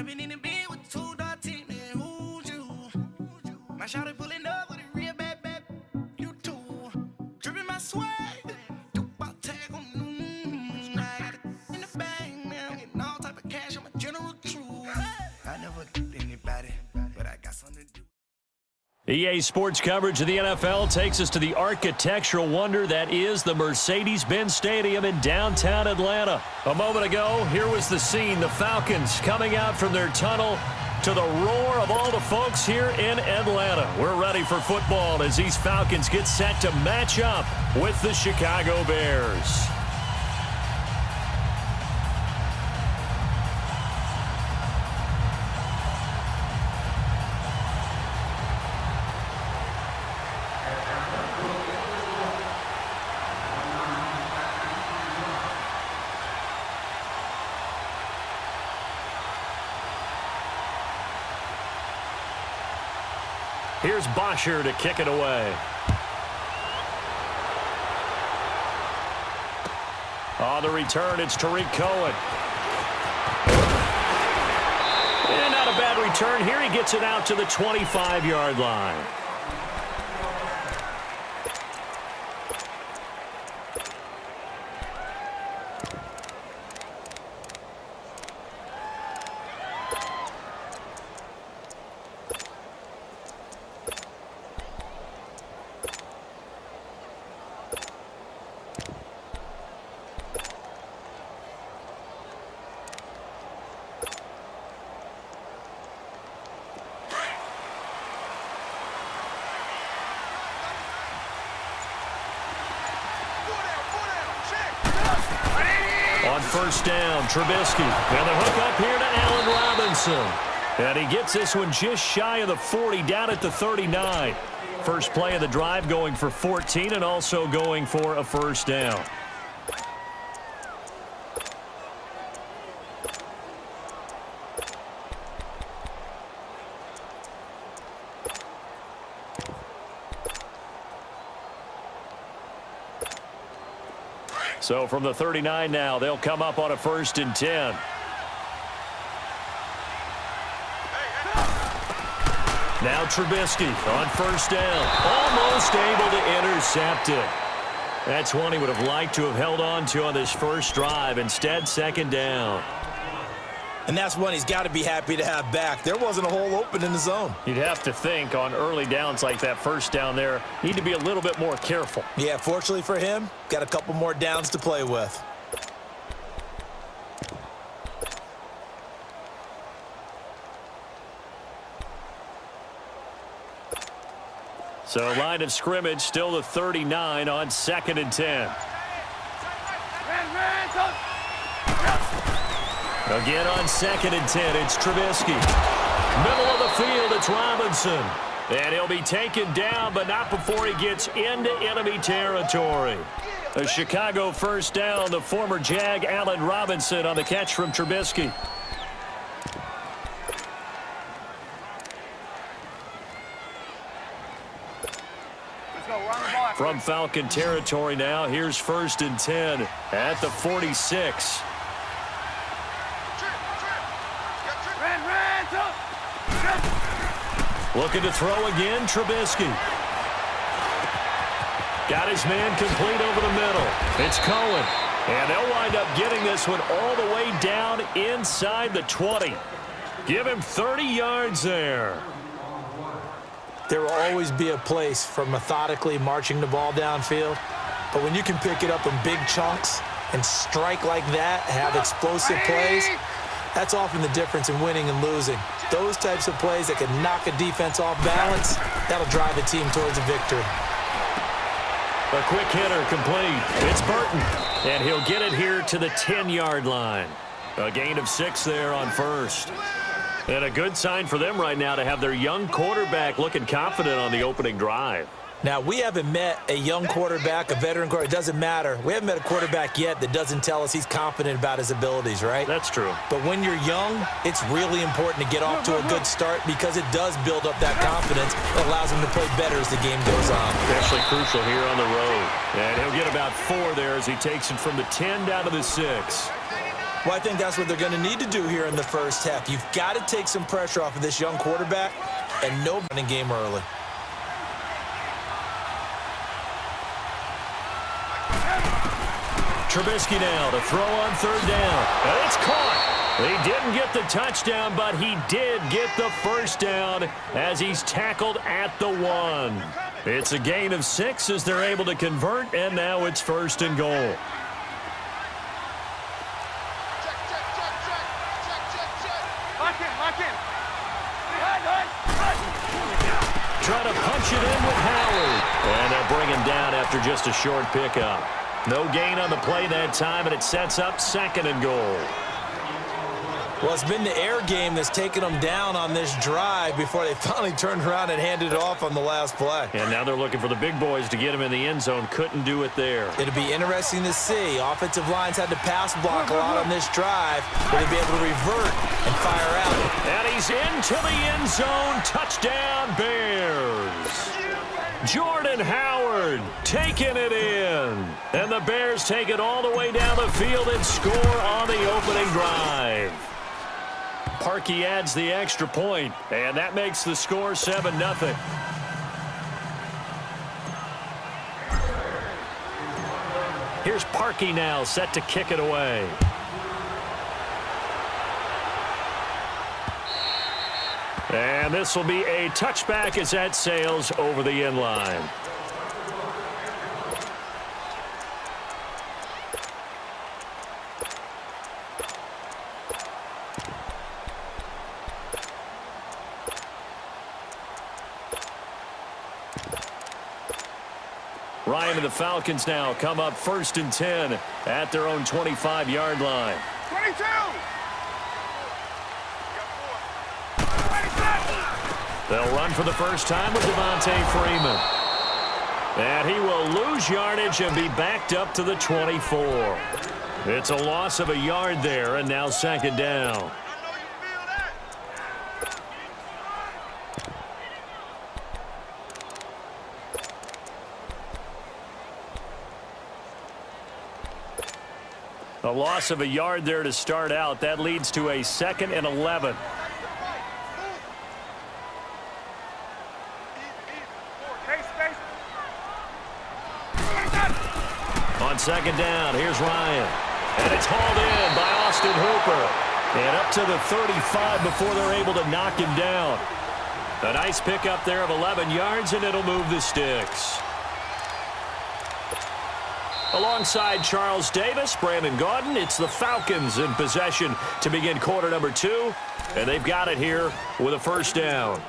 Trapping in the bed with 2 dot team, man, who's you? My shawty pulling up with a real bad, you too. Dripping my swag, about tag on I got it in the bag, man, getting all type of cash, I'm a general true. I never did anybody, but I got something to do. EA Sports coverage of the NFL takes us to the architectural wonder that is the Mercedes-Benz Stadium in downtown Atlanta. A moment ago, here was the scene. The Falcons coming out from their tunnel to the roar of all the folks here in Atlanta. We're ready for football as these Falcons get set to match up with the Chicago Bears. Here's Bosher to kick it away. On the return, it's Tariq Cohen. And not a bad return. Here he gets it out to the 25-yard line. On first down, Trubisky. And the hook up here to Allen Robinson. And he gets this one just shy of the 40, down at the 39. First play of the drive going for 14 and also going for a first down. So from the 39 now, they'll come up on a 1st and 10. Now Trubisky on first down. Almost able to intercept it. That's one he would have liked to have held on to on this first drive. Instead, 2nd down. And that's one he's got to be happy to have back. There wasn't a hole open in the zone. You'd have to think on early downs like that first down there, need to be a little bit more careful. Yeah, fortunately for him, got a couple more downs to play with. So line of scrimmage still the 39 on 2nd and 10. Again on 2nd and 10, it's Trubisky. Middle of the field, it's Robinson. And he'll be taken down, but not before he gets into enemy territory. A Chicago first down, the former Jag Allen Robinson on the catch from Trubisky. From Falcon territory now, here's 1st and 10 at the 46. Looking to throw again, Trubisky. Got his man complete over the middle. It's Cohen. And they'll wind up getting this one all the way down inside the 20. Give him 30 yards there. There will always be a place for methodically marching the ball downfield. But when you can pick it up in big chunks and strike like that, have explosive plays, that's often the difference in winning and losing. Those types of plays that can knock a defense off balance, that'll drive a team towards a victory. A quick hitter complete. It's Burton. And he'll get it here to the 10-yard line. A gain of 6 there on first. And a good sign for them right now to have their young quarterback looking confident on the opening drive. Now, we haven't met a young quarterback, a veteran quarterback. It doesn't matter. We haven't met a quarterback yet that doesn't tell us he's confident about his abilities, right? That's true. But when you're young, it's really important to get off to a good start because it does build up that confidence. It allows him to play better as the game goes on. Especially crucial here on the road. And he'll get about 4 there as he takes it from the 10 down to the 6. Well, I think that's what they're going to need to do here in the first half. You've got to take some pressure off of this young quarterback and no running game early. Trubisky now to throw on third down. And it's caught. He didn't get the touchdown, but he did get the first down as he's tackled at the 1. It's a gain of 6 as they're able to convert, and now it's 1st and goal. Trying to punch it in with Howard. And they'll bring him down after just a short pickup. No gain on the play that time, and it sets up 2nd and goal. Well, it's been the air game that's taken them down on this drive before they finally turned around and handed it off on the last play. And now they're looking for the big boys to get him in the end zone. Couldn't do it there. It'll be interesting to see. Offensive lines had to pass block a lot on this drive. Will they be able to revert and fire out? And he's into the end zone. Touchdown, Bears. Jordan Howard taking it in. And the Bears take it all the way down the field and score on the opening drive. Parkey adds the extra point, and that makes the score 7-0. Here's Parkey now, set to kick it away. And this will be a touchback as that sails over the end line. Ryan and the Falcons now come up 1st and 10 at their own 25-yard line. 22! They'll run for the first time with Devontae Freeman. And he will lose yardage and be backed up to the 24. It's a loss of a yard there, and now 2nd down. A loss of a yard there to start out. That leads to a 2nd and 11. On 2nd down, here's Ryan. And it's hauled in by Austin Hooper. And up to the 35 before they're able to knock him down. A nice pickup there of 11 yards, and it'll move the sticks. Alongside Charles Davis, Brandon Gaudin, it's the Falcons in possession to begin quarter number 2. And they've got it here with a 1st down.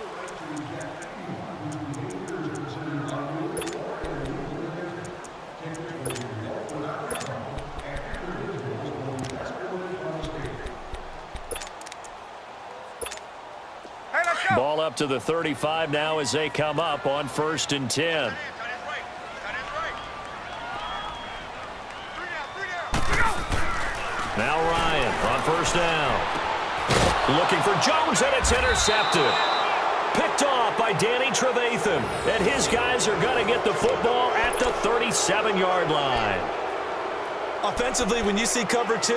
Ball up to the 35 now as they come up on 1st and 10. Now Ryan on 1st down. Looking for Jones, and it's intercepted. Picked off by Danny Trevathan. And his guys are going to get the football at the 37-yard line. Offensively, when you see cover 2,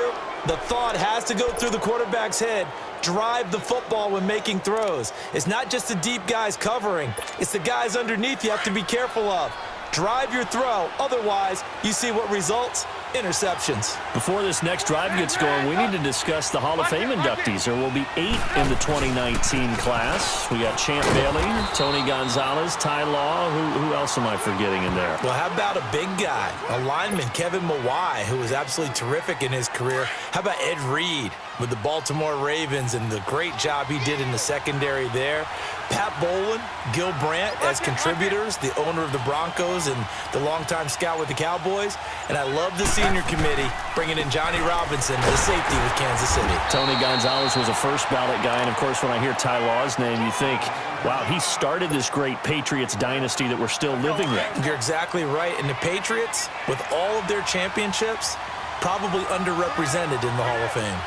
the thought has to go through the quarterback's head. Drive the football when making throws. It's not just the deep guys covering. It's the guys underneath you have to be careful of. Drive your throw. Otherwise, you see what results? Interceptions. Before this next drive gets going, we need to discuss the Hall of Fame inductees. There will be 8 in the 2019 class. We got Champ Bailey, Tony Gonzalez, Ty Law. Who else am I forgetting in there? Well, how about a big guy, a lineman, Kevin Mawai, who was absolutely terrific in his career. How about Ed Reed with the Baltimore Ravens and the great job he did in the secondary there. Pat Bowlen, Gil Brandt as contributors, the owner of the Broncos and the longtime scout with the Cowboys. And I love the senior committee bringing in Johnny Robinson, the safety with Kansas City. Tony Gonzalez was a first ballot guy. And, of course, when I hear Ty Law's name, you think, wow, he started this great Patriots dynasty that we're still living in. You're exactly right. And the Patriots, with all of their championships, probably underrepresented in the Hall of Fame.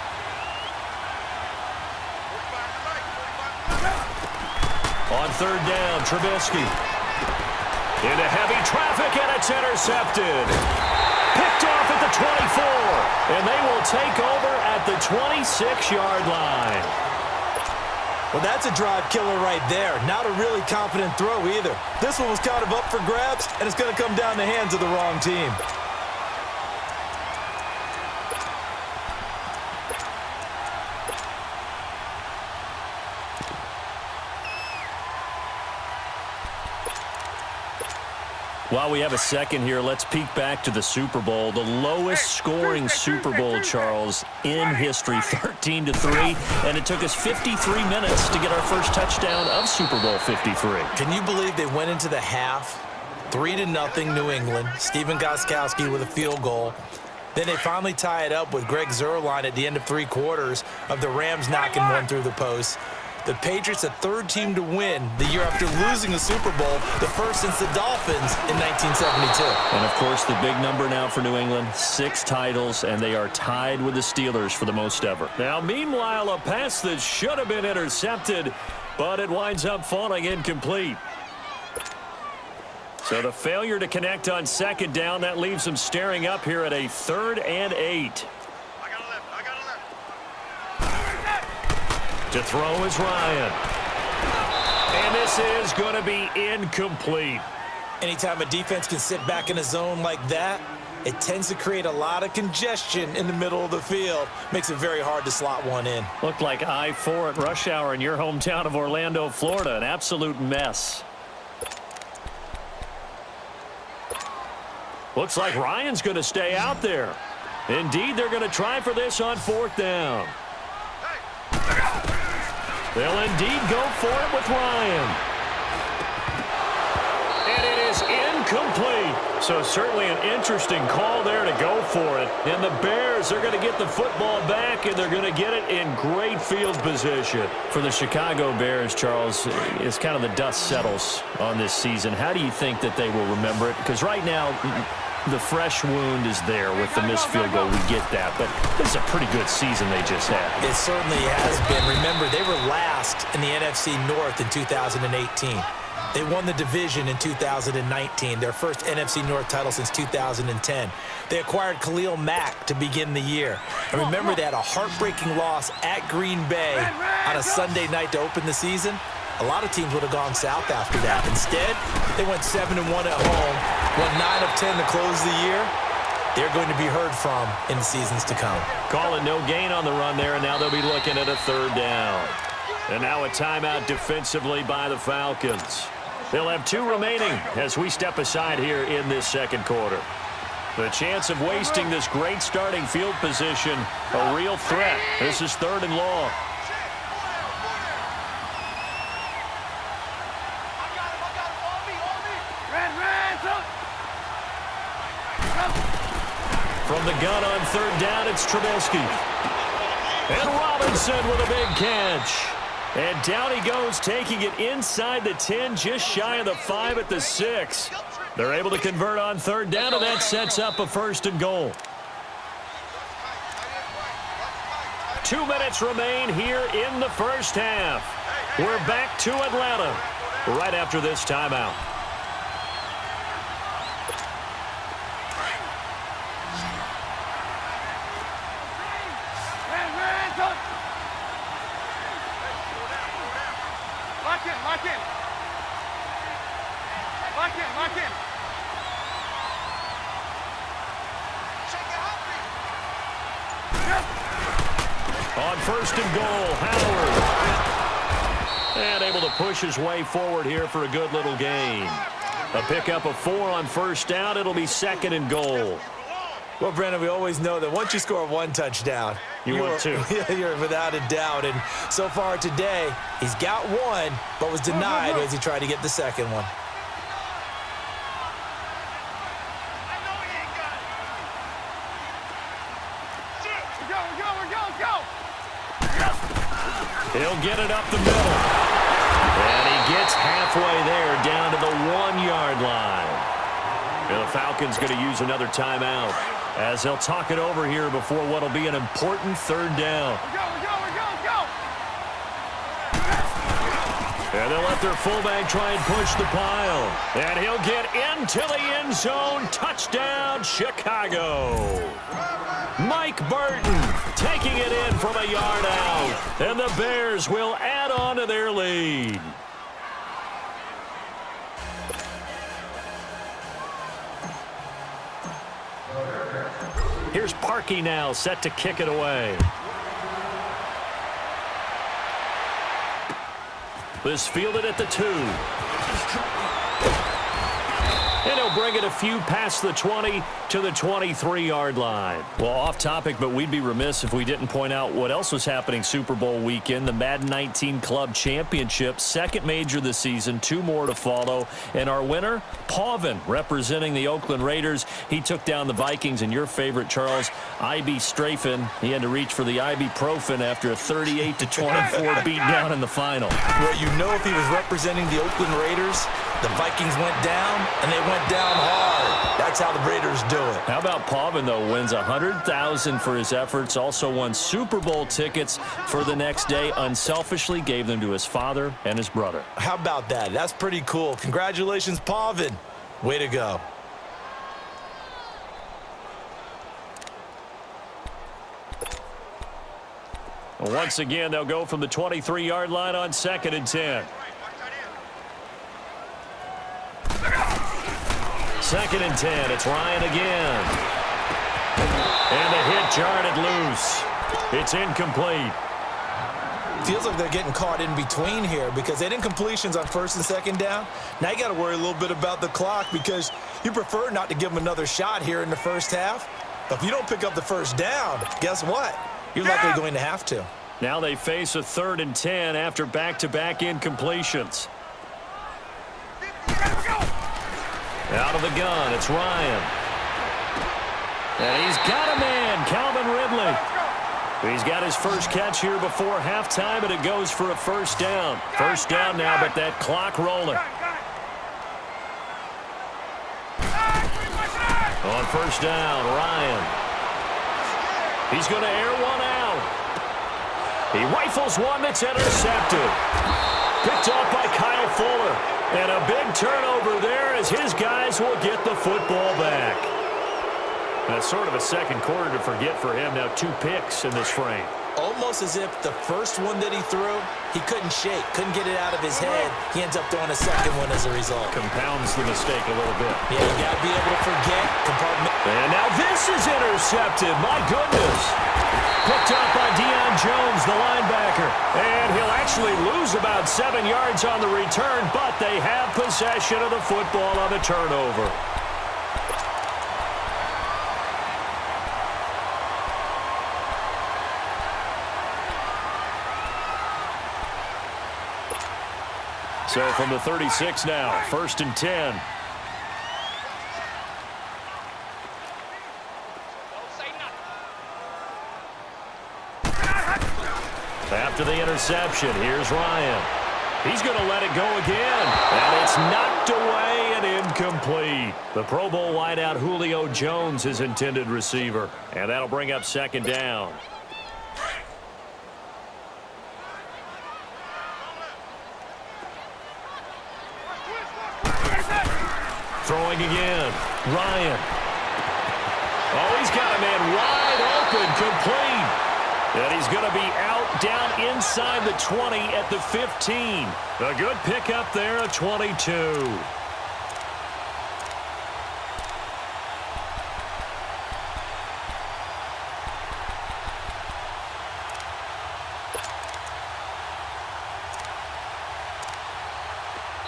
On 3rd down, Trubisky. Into heavy traffic, and it's intercepted. Picked off at the the 24, and they will take over at the 26-yard line. Well, that's a drive killer right there. Not a really confident throw either. This one was kind of up for grabs, and it's going to come down the hands of the wrong team. While we have a second here, let's peek back to the Super Bowl. The lowest scoring Super Bowl, Charles, in history, 13-3. And it took us 53 minutes to get our first touchdown of Super Bowl 53. Can you believe they went into the half, 3-0 New England, Stephen Gostkowski with a field goal. Then they finally tie it up with Greg Zuerlein at the end of 3 quarters of the Rams knocking one through the post. The Patriots, the third team to win the year after losing the Super Bowl, the first since the Dolphins in 1972. And, of course, the big number now for New England, 6 titles, and they are tied with the Steelers for the most ever. Now, meanwhile, a pass that should have been intercepted, but it winds up falling incomplete. So the failure to connect on second down, that leaves them staring up here at a 3rd and 8. To throw is Ryan. And this is going to be incomplete. Anytime a defense can sit back in a zone like that, it tends to create a lot of congestion in the middle of the field. Makes it very hard to slot one in. Looked like I-4 at rush hour in your hometown of Orlando, Florida. An absolute mess. Looks like Ryan's going to stay out there. Indeed, they're going to try for this on 4th down. They'll indeed go for it with Ryan. And it is incomplete. So certainly an interesting call there to go for it. And the Bears are going to get the football back, and they're going to get it in great field position. For the Chicago Bears, Charles, it's kind of the dust settles on this season. How do you think that they will remember it? Because right now, the fresh wound is there with the missed field goal. We get that. But this is a pretty good season they just had. It certainly has been. Remember, they were last in the NFC North in 2018. They won the division in 2019, their first NFC North title since 2010. They acquired Khalil Mack to begin the year. And remember, they had a heartbreaking loss at Green Bay on a Sunday night to open the season. A lot of teams would have gone south after that. Instead, they went 7-1 at home, won 9 of 10 to close the year. They're going to be heard from in the seasons to come. Calling no gain on the run there, and now they'll be looking at a 3rd down. And now a timeout defensively by the Falcons. They'll have 2 remaining as we step aside here in this second quarter. The chance of wasting this great starting field position, a real threat. This is 3rd and long. From the gun on 3rd down, it's Trubisky. And Robinson with a big catch. And down he goes, taking it inside the 10, just shy of the 5 at the 6. They're able to convert on 3rd down, and that sets up a 1st and goal. 2 minutes remain here in the first half. We're back to Atlanta right after this timeout. On 1st and goal, Howard. And able to push his way forward here for a good little gain. A pickup of 4 on 1st down. It'll be 2nd and goal. Well, Brandon, we always know that once you score 1 touchdown, you're without a doubt. And so far today, he's got 1, but was denied as he tried to get the 2nd one. He'll get it up the middle. And he gets halfway there down to the 1-yard line. And the Falcons going to use another timeout as they'll talk it over here before what will be an important 3rd down. And they'll let their fullback try and push the pile. And he'll get into the end zone. Touchdown, Chicago. Mike Burton taking it in from a yard out. And the Bears will add on to their lead. Here's Parkey now, set to kick it away. This fielded at the 2. And he'll bring it a few past the 20 to the 23-yard line. Well, off topic, but we'd be remiss if we didn't point out what else was happening Super Bowl weekend. The Madden 19 Club Championship, second major this season, 2 more to follow. And our winner, Pauvin, representing the Oakland Raiders. He took down the Vikings, and your favorite, Charles, I.B. Strafen. He had to reach for the ibuprofen after a 38-24 beatdown in the final. Well, you know, if he was representing the Oakland Raiders, the Vikings went down, and they went down hard. That's how the Raiders do it. How about Pauvin, though, wins $100,000 for his efforts, also won Super Bowl tickets for the next day, unselfishly gave them to his father and his brother. How about that? That's pretty cool. Congratulations, Pauvin. Way to go. Once again, they'll go from the 23-yard line on 2nd and 10. 2nd and 10. It's Ryan again. And the hit jarred it loose. It's incomplete. Feels like they're getting caught in between here because they didn't completions on 1st and 2nd down. Now you got to worry a little bit about the clock because you prefer not to give them another shot here in the first half. But if you don't pick up the 1st down, guess what? You're likely going to have to. Now they face a 3rd and 10 after back-to-back incompletions. Out of the gun, it's Ryan. And he's got a man, Calvin Ridley. He's got his first catch here before halftime, and it goes for a 1st down. 1st down now, but that clock rolling. On 1st down, Ryan. He's going to air one out. He rifles one that's intercepted. Picked off by Kyle Fuller. And a big turnover there as his guys will get the football back. That's sort of a second quarter to forget for him. Now 2 picks in this frame. Almost as if the first one that he threw, he couldn't shake, couldn't get it out of his head. He ends up throwing a second one as a result. Compounds the mistake a little bit. Yeah, you got to be able to forget. And now this is intercepted. My goodness. Picked up by Deion Jones, the linebacker. And he'll actually lose about 7 yards on the return, but they have possession of the football on the turnover. So from the 36 now, 1st and 10. After the interception, here's Ryan. He's going to let it go again. And it's knocked away and incomplete. The Pro Bowl wideout Julio Jones, his intended receiver. And that'll bring up 2nd down. Throwing again. Ryan. Oh, he's got a man wide open, complete. And he's going to be out down inside the 20 at the 15. A good pickup there, a 22.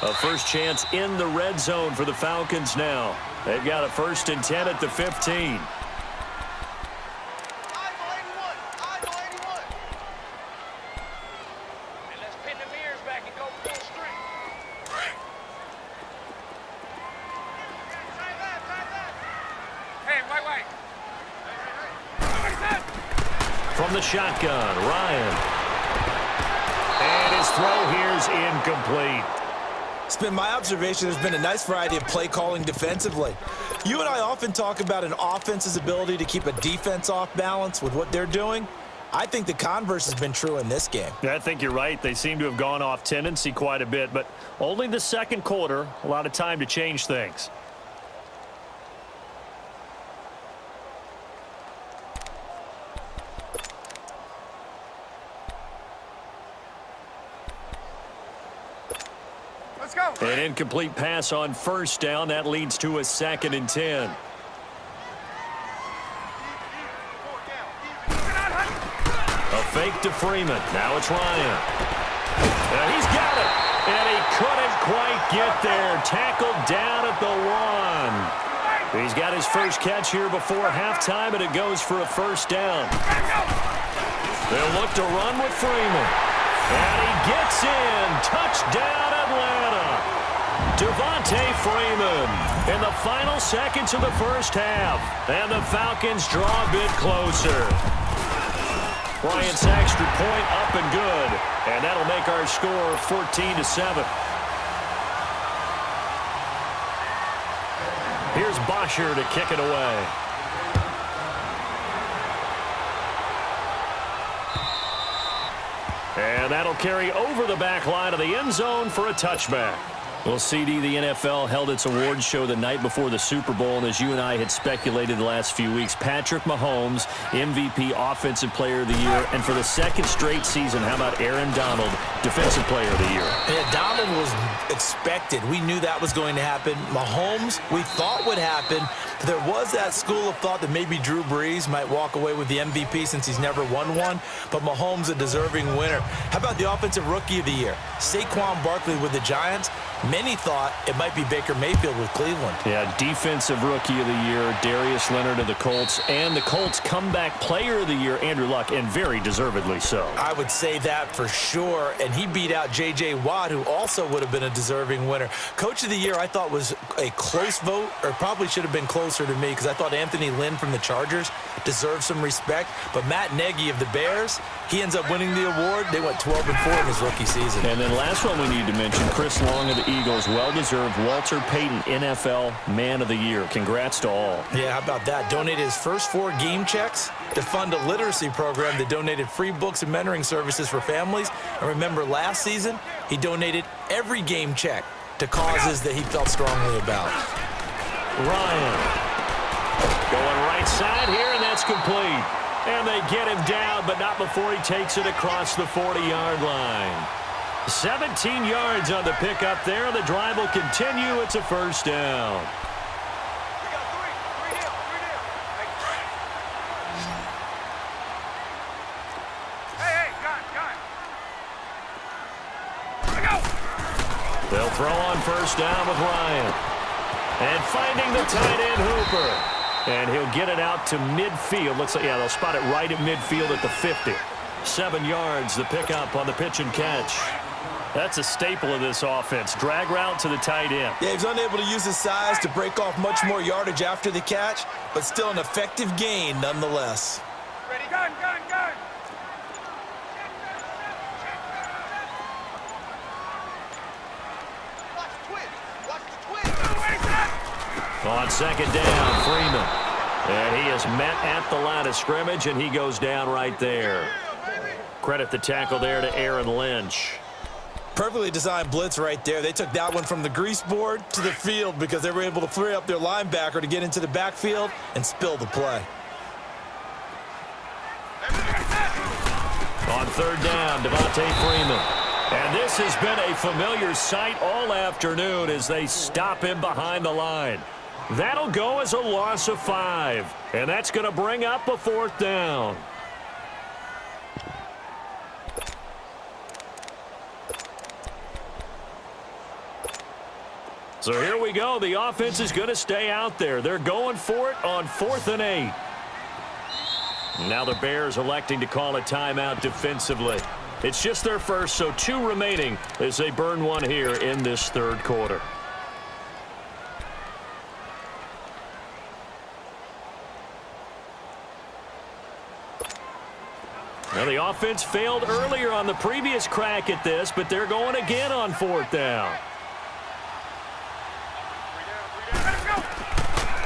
A first chance in the red zone for the Falcons now. They've got a 1st and 10 at the 15. From the shotgun, Ryan. And his throw here's incomplete. It's been my observation there's been a nice variety of play calling defensively. You and I often talk about an offense's ability to keep a defense off balance with what they're doing. I think the converse has been true in this game. Yeah, I think you're right. They seem to have gone off tendency quite a bit, but only the second quarter, a lot of time to change things. Let's go. An incomplete pass on first down. That leads to a 2nd and 10. A fake to Freeman. Now it's Ryan. And he's got it. And he couldn't quite get there. Tackled down at the 1. He's got his first catch here before halftime, and it goes for a first down. They'll look to run with Freeman. And he gets in. Touchdown, Atlanta. Devontae Freeman in the final seconds of the first half. And the Falcons draw a bit closer. Bryant's extra point up and good. And that'll make our score 14-7. Here's Bosher to kick it away. And that'll carry over the back line of the end zone for a touchback. Well, CD, the NFL held its awards show the night before the Super Bowl, and as you and I had speculated the last few weeks, Patrick Mahomes, MVP, Offensive Player of the Year, and for the second straight season, how about Aaron Donald, Defensive Player of the Year? Yeah, Donald was expected. We knew that was going to happen. Mahomes, we thought would happen. There was that school of thought that maybe Drew Brees might walk away with the MVP since he's never won one, but Mahomes a deserving winner. How about the Offensive Rookie of the Year? Saquon Barkley with the Giants. Many thought it might be Baker Mayfield with Cleveland. Yeah, Defensive Rookie of the Year, Darius Leonard of the Colts, and the Colts Comeback Player of the Year, Andrew Luck, and very deservedly so. I would say that for sure, and he beat out J.J. Watt, who also would have been a deserving winner. Coach of the Year, I thought was a close vote, or probably should have been closer to me, because I thought Anthony Lynn from the Chargers deserved some respect, but Matt Nagy of the Bears, he ends up winning the award. They went 12-4 in his rookie season. And then last one we need to mention, Chris Long of the Eagles, well-deserved Walter Payton NFL Man of the Year. Congrats to all. Yeah, how about that? Donated his first 4 game checks to fund a literacy program that donated free books and mentoring services for families. And remember, last season, he donated every game check to causes that he felt strongly about. Ryan going right side here, and that's complete. And they get him down, but not before he takes it across the 40-yard line. 17 yards on the pickup there. The drive will continue. It's a first down. They'll throw on first down with Ryan. And finding the tight end Hooper. And he'll get it out to midfield. Looks like, yeah, they'll spot it right at midfield at the 50. 7 yards, the pickup on the pitch and catch. That's a staple of this offense. Drag route to the tight end. Yeah, he's unable to use his size to break off much more yardage after the catch, but still an effective gain nonetheless. Ready, gun. On second down, Freeman. And he is met at the line of scrimmage, and he goes down right there. Credit the tackle there to Aaron Lynch. Perfectly designed blitz right there. They took that one from the grease board to the field because they were able to free up their linebacker to get into the backfield and spill the play. On third down, Devontae Freeman. And this has been a familiar sight all afternoon as they stop him behind the line. That'll go as a loss of 5. And that's going to bring up a fourth down. So here we go. The offense is going to stay out there. They're going for it on 4th and 8. Now the Bears electing to call a timeout defensively. It's just their first, so 2 remaining as they burn one here in this third quarter. Now the offense failed earlier on the previous crack at this, but they're going again on 4th down.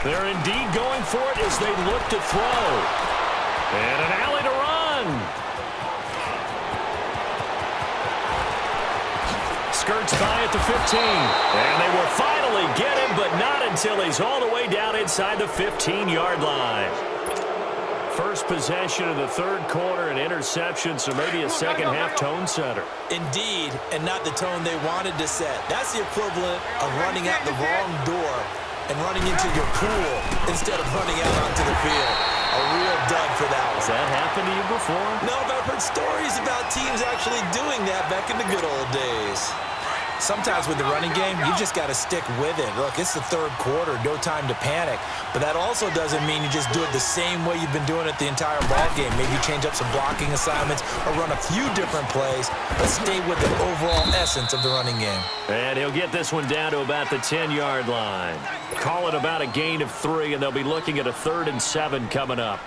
They're indeed going for it as they look to throw. And an alley to run. skirts by at the 15. And they will finally get him, but not until he's all the way down inside the 15-yard line. First possession of the third quarter, an interception, so maybe a second-half tone setter. Indeed, and not the tone they wanted to set. That's the equivalent of running out the wrong door and running into your pool instead of running out onto the field. A real dud for that one. Has that happened to you before? No, but I've heard stories about teams actually doing that back in the good old days. Sometimes with the running game, you just got to stick with it. Look, it's the third quarter, no time to panic. But that also doesn't mean you just do it the same way you've been doing it the entire ball game. Maybe you change up some blocking assignments or run a few different plays, but stay with the overall essence of the running game. And he'll get this one down to about the 10-yard line. Call it about a gain of 3, and they'll be looking at a 3rd and 7 coming up.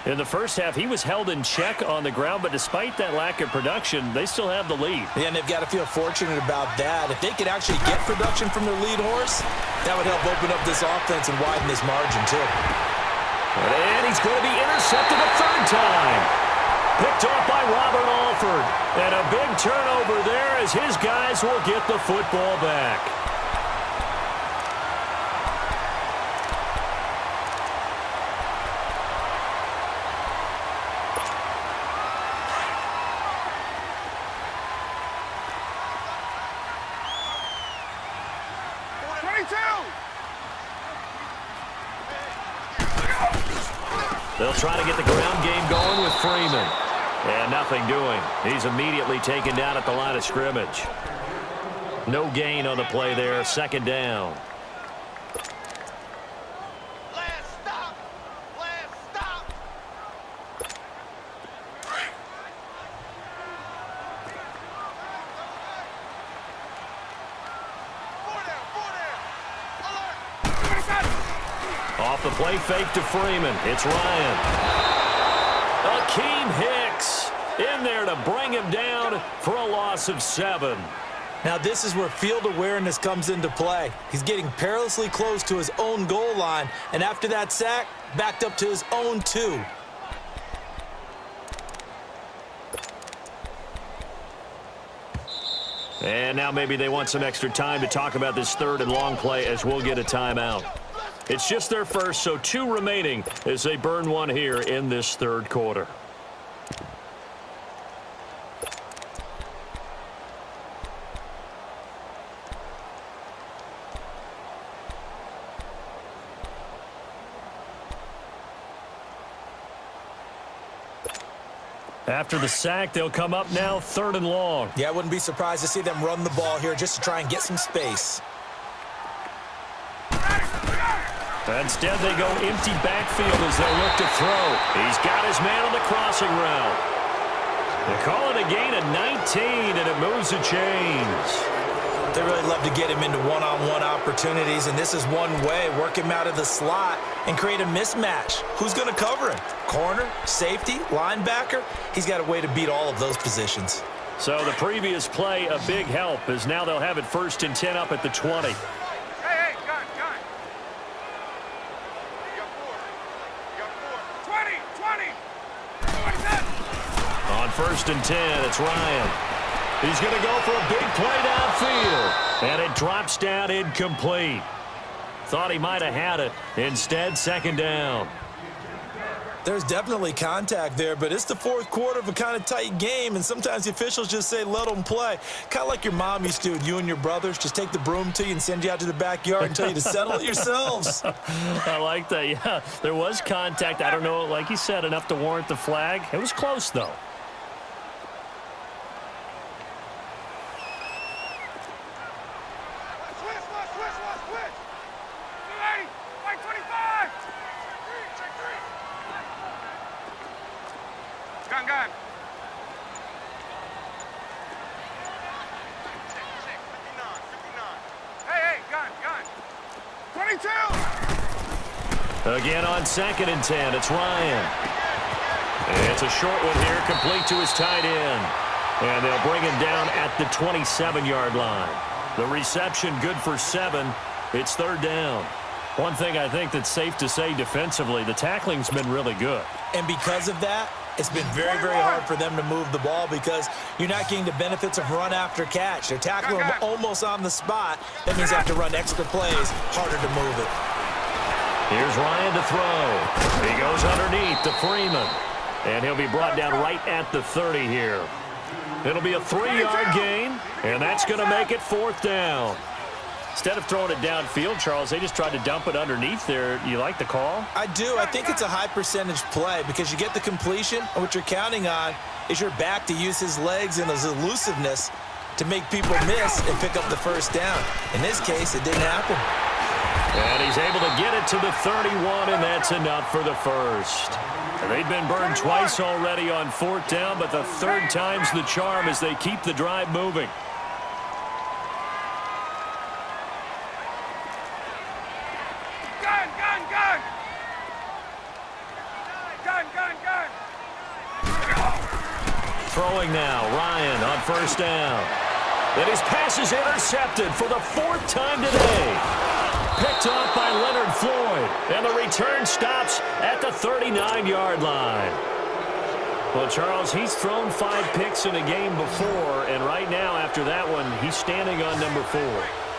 In the first half, he was held in check on the ground, but despite that lack of production, they still have the lead. Yeah, and they've got to feel fortunate about that. If they could actually get production from their lead horse, that would help open up this offense and widen this margin, too. And he's going to be intercepted a 3rd time. Picked off by Robert Alford. And a big turnover there as his guys will get the football back. They'll try to get the ground game going with Freeman. And nothing doing. He's immediately taken down at the line of scrimmage. No gain on the play there. 2nd down. Last stop. Last stop. Off the play fake to Freeman. It's Ryan. Akeem Hicks in there to bring him down for a loss of 7. Now this is where field awareness comes into play. He's getting perilously close to his own goal line, and after that sack, backed up to his own 2. And now maybe they want some extra time to talk about this 3rd and long play as we'll get a timeout. It's just their first, so 2 remaining as they burn one here in this 3rd quarter. After the sack, they'll come up now 3rd and long. Yeah, I wouldn't be surprised to see them run the ball here just to try and get some space. Instead, they go empty backfield as they look to throw. He's got his man on the crossing route. They call it a gain of 19, and it moves the chains. They really love to get him into one-on-one opportunities, and this is one way. Work him out of the slot and create a mismatch. Who's going to cover him? Corner, safety, linebacker? He's got a way to beat all of those positions. So the previous play, a big help, as now they'll have it 1st and 10 up at the 20. On 1st and 10, it's Ryan. He's going to go for a big play downfield. And it drops down incomplete. Thought he might have had it. Instead, 2nd down. There's definitely contact there, but it's the 4th quarter of a kind of tight game, and sometimes the officials just say, let them play. Kind of like your mom used to do with you and your brothers. Just take the broom to you and send you out to the backyard and tell you to settle it yourselves. I like that, yeah. There was contact. I don't know, like you said, enough to warrant the flag. It was close, though. Again on 2nd and 10, it's Ryan. It's a short one here, complete to his tight end. And they'll bring him down at the 27-yard line. The reception good for 7. It's 3rd down. One thing I think that's safe to say defensively, the tackling's been really good. And because of that, It's been very, very hard for them to move the ball because you're not getting the benefits of run after catch. They're tackling them almost on the spot. That means they have to run extra plays, harder to move it. Here's Ryan to throw. He goes underneath to Freeman. And he'll be brought down right at the 30 here. It'll be a 3-yard gain, and that's going to make it 4th down. Instead of throwing it downfield, Charles, they just tried to dump it underneath there. You like the call? I do. I think it's a high-percentage play because you get the completion, and what you're counting on is your back to use his legs and his elusiveness to make people miss and pick up the first down. In this case, it didn't happen. And he's able to get it to the 31, and that's enough for the first. They've been burned twice already on 4th down, but the 3rd time's the charm as they keep the drive moving. Throwing now, Ryan on 1st down. And his pass is intercepted for the 4th time today. Picked off by Leonard Floyd, and the return stops at the 39-yard line. Well, Charles, he's thrown 5 picks in a game before, and right now, after that one, he's standing on number 4.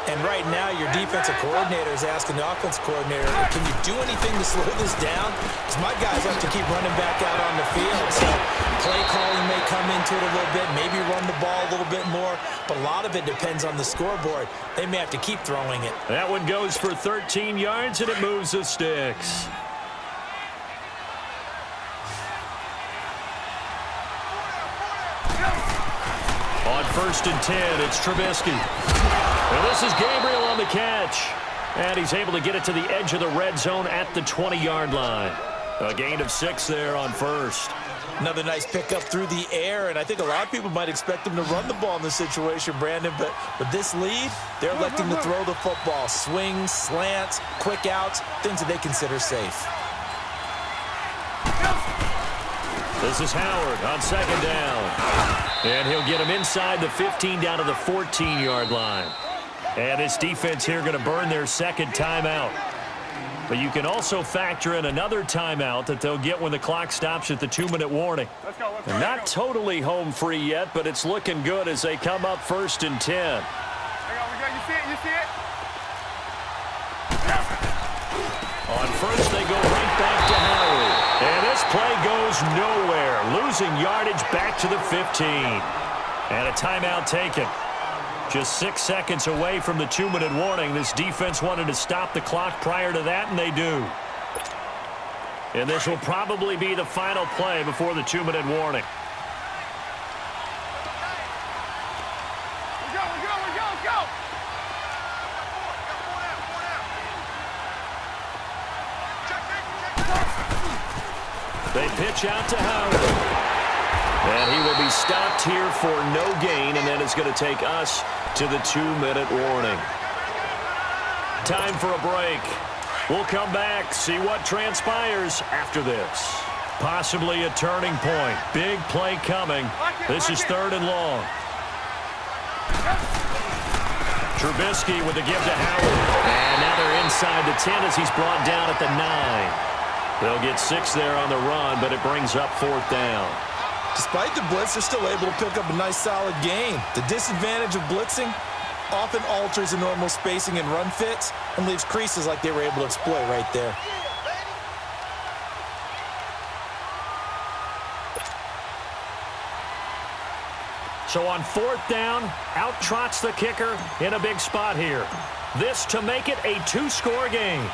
And right now, your defensive coordinator is asking the offense coordinator, can you do anything to slow this down? Because my guys have to keep running back out on the field. So play calling may come into it a little bit, maybe run the ball a little bit more, but a lot of it depends on the scoreboard. They may have to keep throwing it. That one goes for 13 yards, and it moves the sticks. On 1st and 10, it's Trubisky. And this is Gabriel on the catch. And he's able to get it to the edge of the red zone at the 20-yard line. A gain of 6 there on 1st. Another nice pickup through the air, and I think a lot of people might expect him to run the ball in this situation, Brandon, but with this lead, they're electing to throw the football. Swings, slants, quick outs, things that they consider safe. This is Howard on 2nd down. And he'll get him inside the 15 down to the 14-yard line. And this defense here going to burn their 2nd timeout. But you can also factor in another timeout that they'll get when the clock stops at the 2-minute warning. Let's go. They're not totally home free yet, but it's looking good as they come up 1st and 10. We go. You see it? You see it? On 1st, they go right back to Howard. And this play goes nowhere, losing yardage back to the 15. And a timeout taken. Just 6 seconds away from the 2-minute warning. This defense wanted to stop the clock prior to that, and they do. And this will probably be the final play before the 2-minute warning. We go. They pitch out to Howard. And he will be stopped here for no gain, and then it's going to take us to the 2-minute warning. Time for a break. We'll come back, see what transpires after this. Possibly a turning point. Big play coming. This is 3rd and long. Trubisky with the give to Howard. And now they're inside the 10 as he's brought down at the 9. They'll get 6 there on the run, but it brings up 4th down. Despite the blitz, they're still able to pick up a nice solid gain. The disadvantage of blitzing often alters the normal spacing and run fits and leaves creases like they were able to exploit right there. So on 4th down, out trots the kicker in a big spot here. This to make it a 2-score game.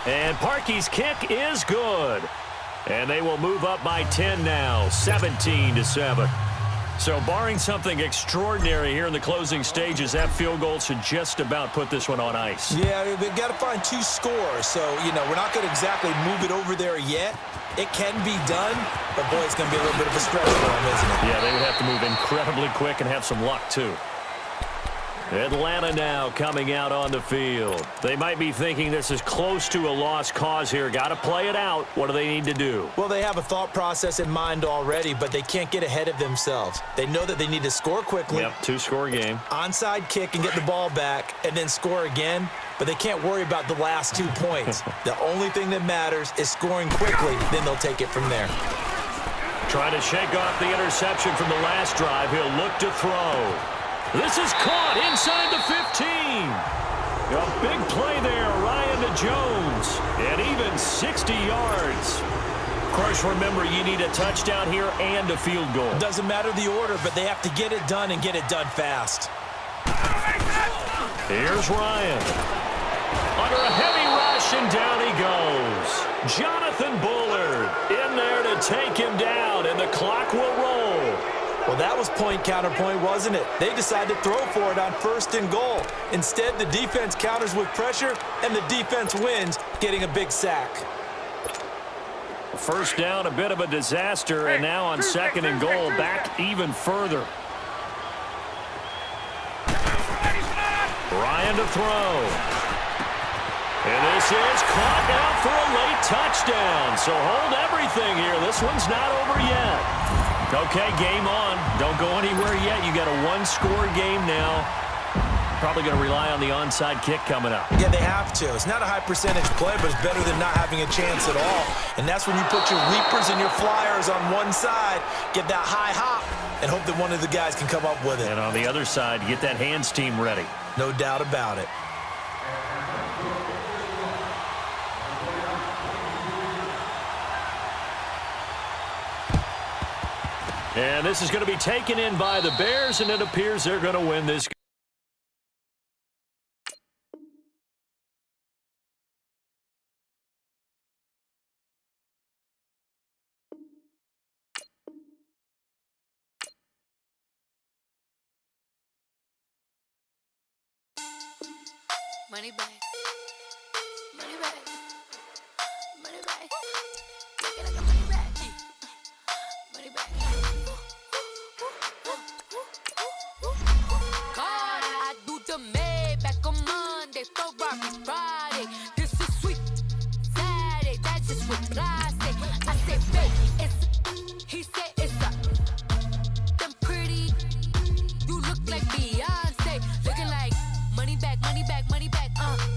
And Parkey's kick is good. And they will move up by 10 now, 17-7. So barring something extraordinary here in the closing stages, that field goal should just about put this one on ice. Yeah, they've got to find 2 scores. So, we're not going to exactly move it over there yet. It can be done, but boy, it's going to be a little bit of a stretch for them, isn't it? Yeah, they would have to move incredibly quick and have some luck, too. Atlanta now coming out on the field. They might be thinking this is close to a lost cause here. Got to play it out. What do they need to do? Well, they have a thought process in mind already, but they can't get ahead of themselves. They know that they need to score quickly. Yep, two-score game. Onside kick and get the ball back and then score again, but they can't worry about the last 2 points. The only thing that matters is scoring quickly, then they'll take it from there. Trying to shake off the interception from the last drive. He'll look to throw. This is caught inside the 15. A big play there, Ryan to Jones, and even 60 yards. Of course, remember, you need a touchdown here and a field goal. Doesn't matter the order, but they have to get it done and get it done fast. Here's Ryan. Under a heavy rush, and down he goes. Jonathan Bullard in there to take him down, and the clock will roll. Well, that was point counterpoint, wasn't it? They decided to throw for it on 1st and goal. Instead, the defense counters with pressure, and the defense wins, getting a big sack. First down, a bit of a disaster, and now on 2nd and goal, back even further. Ryan to throw. And this is caught down for a late touchdown. So hold everything here. This one's not over yet. Okay, game on. Don't go anywhere yet. You got a one-score game now. Probably going to rely on the onside kick coming up. Yeah, they have to. It's not a high-percentage play, but it's better than not having a chance at all. And that's when you put your leapers and your flyers on one side, get that high hop, and hope that one of the guys can come up with it. And on the other side, get that hands team ready. No doubt about it. And this is going to be taken in by the Bears, and it appears they're going to win this. Money back. Money back. Money back. Make it like a money back. Money back. God, I do the Maybach on Monday, Ferrari Friday. This is sweet Saturday. That's just what I say. I say, babe, it's. He said it's a. Them pretty. You look like Beyonce. Looking like money back, money back, money back.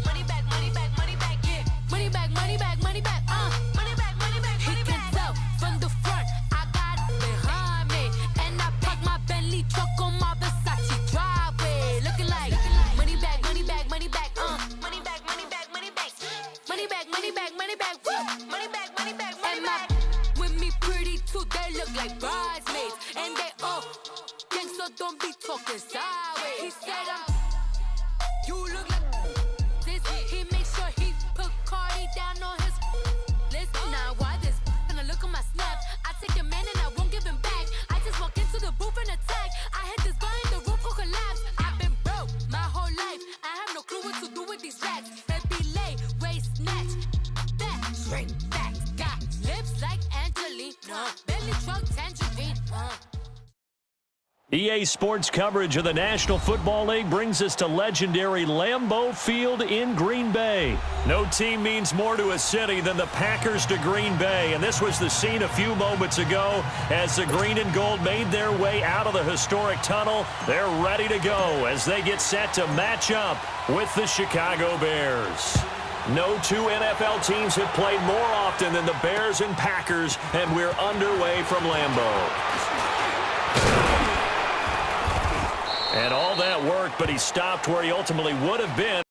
Money back, money back, money back, yeah. Money back, money back, money back, money back, money back, money back. He can tell from the front, I got it behind me. And I park my Bentley truck on my Versace driveway. Looking like money back, money back, money back, money back, money back, money back. Money back, money back, money back, money back, money back, money back. With me pretty too, they look like bridesmaids. And they all gang, so don't be talking sideways. He said you look like this. He makes sure he put Cardi down on his list. Now why this? Gonna look at my snap. I take a man and I won't give him back. I just walk into the booth and attack. I hit this guy in the roof will collapse. I've been broke my whole life. I have no clue what to do with these rats. Baby lay, waist snatch, that shrink back. Got lips like Angelina, belly truck tangerine. EA Sports coverage of the National Football League brings us to legendary Lambeau Field in Green Bay. No team means more to a city than the Packers to Green Bay, and this was the scene a few moments ago as the green and gold made their way out of the historic tunnel. They're ready to go as they get set to match up with the Chicago Bears. No two NFL teams have played more often than the Bears and Packers, and we're underway from Lambeau. And all that worked, but he stopped where he ultimately would have been.